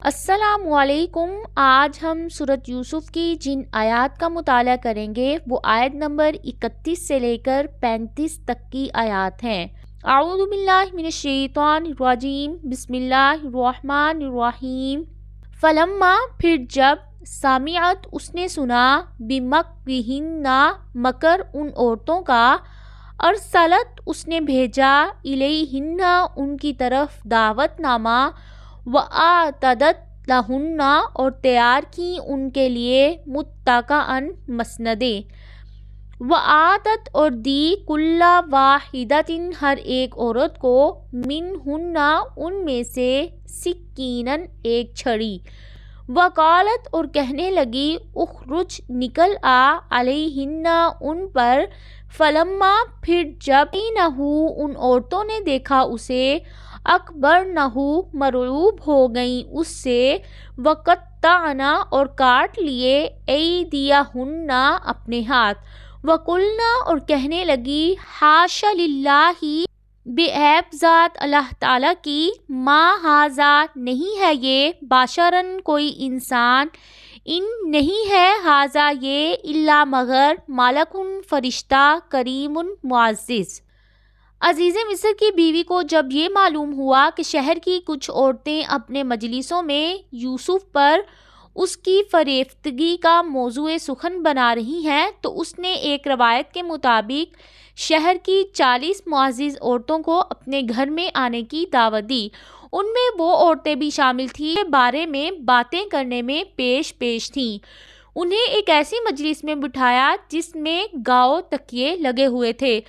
السلام علیکم۔ آج ہم سورۃ یوسف کی جن آیات کا مطالعہ کریں گے وہ آیت نمبر 31 سے لے کر 35 تک کی آیات ہیں۔ اعوذ باللہ من الشیطان الرجیم، بسم اللہ الرحمن الرحیم۔ فلما پھر جب سمعت اس نے سنا بمکرہن مکر ان عورتوں کا، ارسلت اس نے بھیجا الیہن ان کی طرف دعوت نامہ، وَآتَدَتْ لَهُنَّ اور تیار کی ان کے لیے متکئن مسندیں، وَآتَتْ اور دی کُلَّ وَاحِدَةٍ ہر ایک عورت کو مِنْہُنَّ ان میں سے سکیناً ایک چھڑی، وقالت اور کہنے لگی اخرج نکل آ علیہن ان پر، فلما پھر جب ان عورتوں نے دیکھا اسے، اکبرنہ مرعوب ہو گئیں اس سے، وقطعنا اور کاٹ لیے ایدیہن اپنے ہاتھ، وقلنا اور کہنے لگی حاشا للہ بے عیب ذات اللہ تعالیٰ کی، ما ھذا نہیں ہے یہ، بشرن کوئی انسان، ان نہیں ہے ھذا یہ، الا مگر ملکٌ فرشتہ، کریم معزز۔ عزیز مصر کی بیوی کو جب یہ معلوم ہوا کہ شہر کی کچھ عورتیں اپنے مجلسوں میں یوسف پر اس کی فریفتگی کا موضوع سخن بنا رہی ہیں، تو اس نے ایک روایت کے مطابق شہر کی 40 معزز عورتوں کو اپنے گھر میں آنے کی دعوت دی۔ ان میں وہ عورتیں بھی شامل تھیں کے بارے میں باتیں کرنے میں پیش تھیں۔ انہیں ایک ایسی مجلس میں بٹھایا جس میں گاؤ تکیے لگے ہوئے تھے،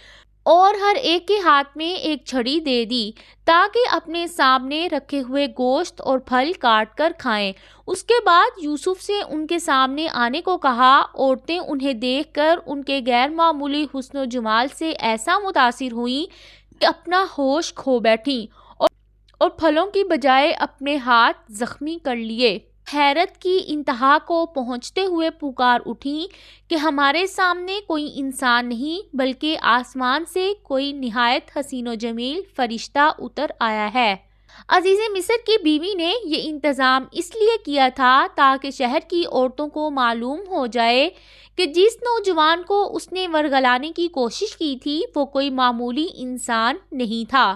اور ہر ایک کے ہاتھ میں ایک چھڑی دے دی تاکہ اپنے سامنے رکھے ہوئے گوشت اور پھل کاٹ کر کھائیں۔ اس کے بعد یوسف سے ان کے سامنے آنے کو کہا۔ عورتیں انہیں دیکھ کر ان کے غیر معمولی حسن و جمال سے ایسا متاثر ہوئیں کہ اپنا ہوش کھو بیٹھیں اور پھلوں کی بجائے اپنے ہاتھ زخمی کر لیے۔ حیرت کی انتہا کو پہنچتے ہوئے پکار اٹھیں کہ ہمارے سامنے کوئی انسان نہیں بلکہ آسمان سے کوئی نہایت حسین و جمیل فرشتہ اتر آیا ہے۔ عزیز مصر کی بیوی نے یہ انتظام اس لیے کیا تھا تاکہ شہر کی عورتوں کو معلوم ہو جائے کہ جس نوجوان کو اس نے ورگلانے کی کوشش کی تھی وہ کوئی معمولی انسان نہیں تھا۔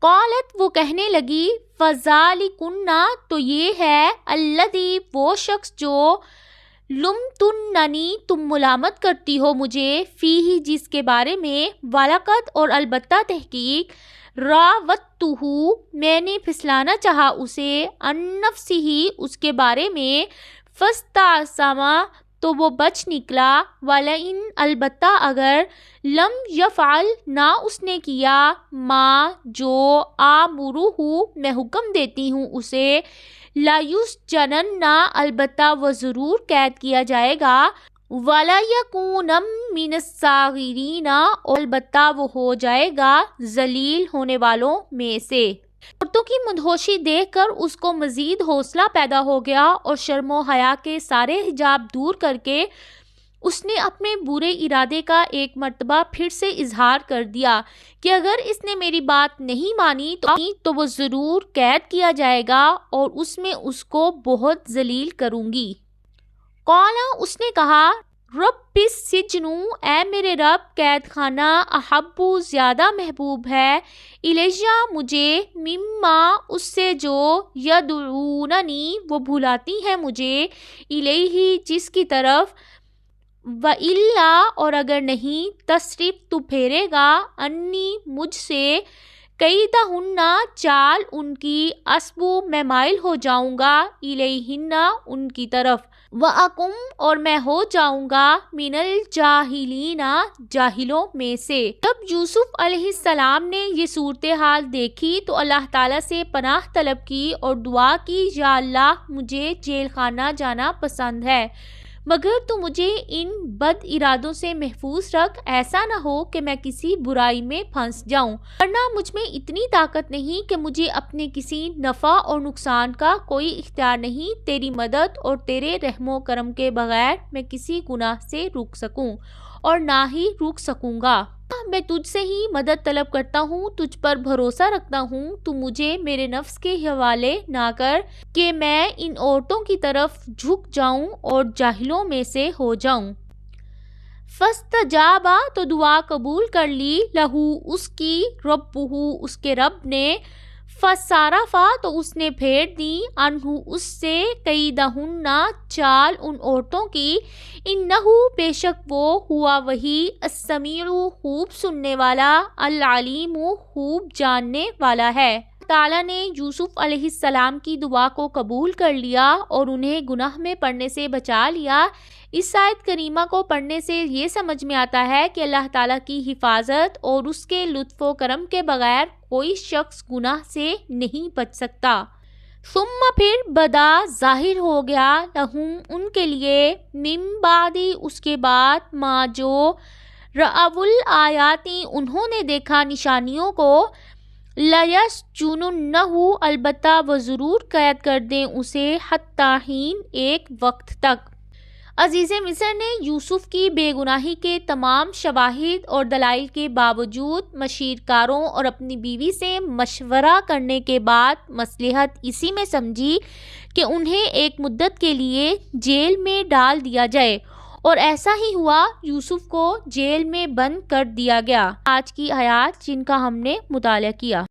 قالت وہ کہنے لگی فذالکن تو یہ ہے الذی وہ شخص جو لمتننی تم ملامت کرتی ہو مجھے، فیہ جس کے بارے میں، ولقد اور البتہ تحقیق، راودتہ میں نے پھسلانا چاہا اسے، عن نفسہ اس کے بارے میں، فاستعصم تو وہ بچ نکلا، ولئن البتہ اگر، لم یفعل نہ اس نے کیا، ما جو آمرہ میں حکم دیتی ہوں اسے، لیسجنن البتہ وہ ضرور قید کیا جائے گا، ولیکون من الصاغرین اور البتہ وہ ہو جائے گا ذلیل ہونے والوں میں سے۔ عورتوں کی مدہوشی دیکھ کر اس کو مزید حوصلہ پیدا ہو گیا اور شرم و حیا کے سارے حجاب دور کر کے اس نے اپنے برے ارادے کا ایک مرتبہ پھر سے اظہار کر دیا کہ اگر اس نے میری بات نہیں مانی تو وہ ضرور قید کیا جائے گا اور اس میں اس کو بہت ذلیل کروں گی۔ قالا اس نے کہا رب السجن اے میرے رب قید خانہ، احب زیادہ محبوب ہے، الیہ مجھے، مما اس سے جو، یدعوننی وہ بھلاتی ہیں مجھے، الیہ جس کی طرف، وَإِلَّا اور اگر نہیں، تصرف تو پھیرے گا، انی مجھ سے، کیدہن چال ان کی، اسبو میں مائل ہو جاؤں گا، الیہن ان کی طرف، وَأَکُم اور میں ہو جاؤں گا، من الجاہلین جاہلوں میں سے۔ جب یوسف علیہ السلام نے یہ صورتحال دیکھی تو اللہ تعالیٰ سے پناہ طلب کی اور دعا کی، یا اللہ مجھے جیل خانہ جانا پسند ہے، مگر تو مجھے ان بد ارادوں سے محفوظ رکھ، ایسا نہ ہو کہ میں کسی برائی میں پھنس جاؤں، ورنہ مجھ میں اتنی طاقت نہیں کہ مجھے اپنے کسی نفع اور نقصان کا کوئی اختیار نہیں، تیری مدد اور تیرے رحم و کرم کے بغیر میں کسی گناہ سے رک سکوں اور نہ ہی رک سکوں گا۔ میں تجھ سے ہی مدد طلب کرتا ہوں، تجھ پر بھروسہ رکھتا ہوں، تو مجھے میرے نفس کے حوالے نہ کر کہ میں ان عورتوں کی طرف جھک جاؤں اور جاہلوں میں سے ہو جاؤں۔ فاستجابا تو دعا قبول کر لی، لہو اس کی، ربہ اس کے رب نے، فصرفا تو اس نے پھیر دی، عنہ اس سے، کیدہن چال ان عورتوں کی، انہو بے شک وہ، ہوا وہی، السمیع خوب سننے والا، العلیم خوب جاننے والا ہے۔ تعالیٰ نے یوسف علیہ السلام کی دعا کو قبول کر لیا اور انہیں گناہ میں پڑنے سے بچا لیا۔ اس آیت کریمہ کو پڑھنے سے یہ سمجھ میں آتا ہے کہ اللہ تعالیٰ کی حفاظت اور اس کے لطف و کرم کے بغیر کوئی شخص گناہ سے نہیں بچ سکتا۔ ثم پھر بدا ظاہر ہو گیا، لہم ان کے لیے، من بعد اس کے بعد، ما جو، رأوا الآیاتی انہوں نے دیکھا نشانیوں کو، لیسجننہ البتہ وہ ضرور قید کر دیں اسے، حتی حین ایک وقت تک۔ عزیز مصر نے یوسف کی بے گناہی کے تمام شواہد اور دلائل کے باوجود مشیرکاروں اور اپنی بیوی سے مشورہ کرنے کے بعد مصلحت اسی میں سمجھی کہ انہیں ایک مدت کے لیے جیل میں ڈال دیا جائے، اور ایسا ہی ہوا، یوسف کو جیل میں بند کر دیا گیا۔ آج کی آیات جن کا ہم نے مطالعہ کیا۔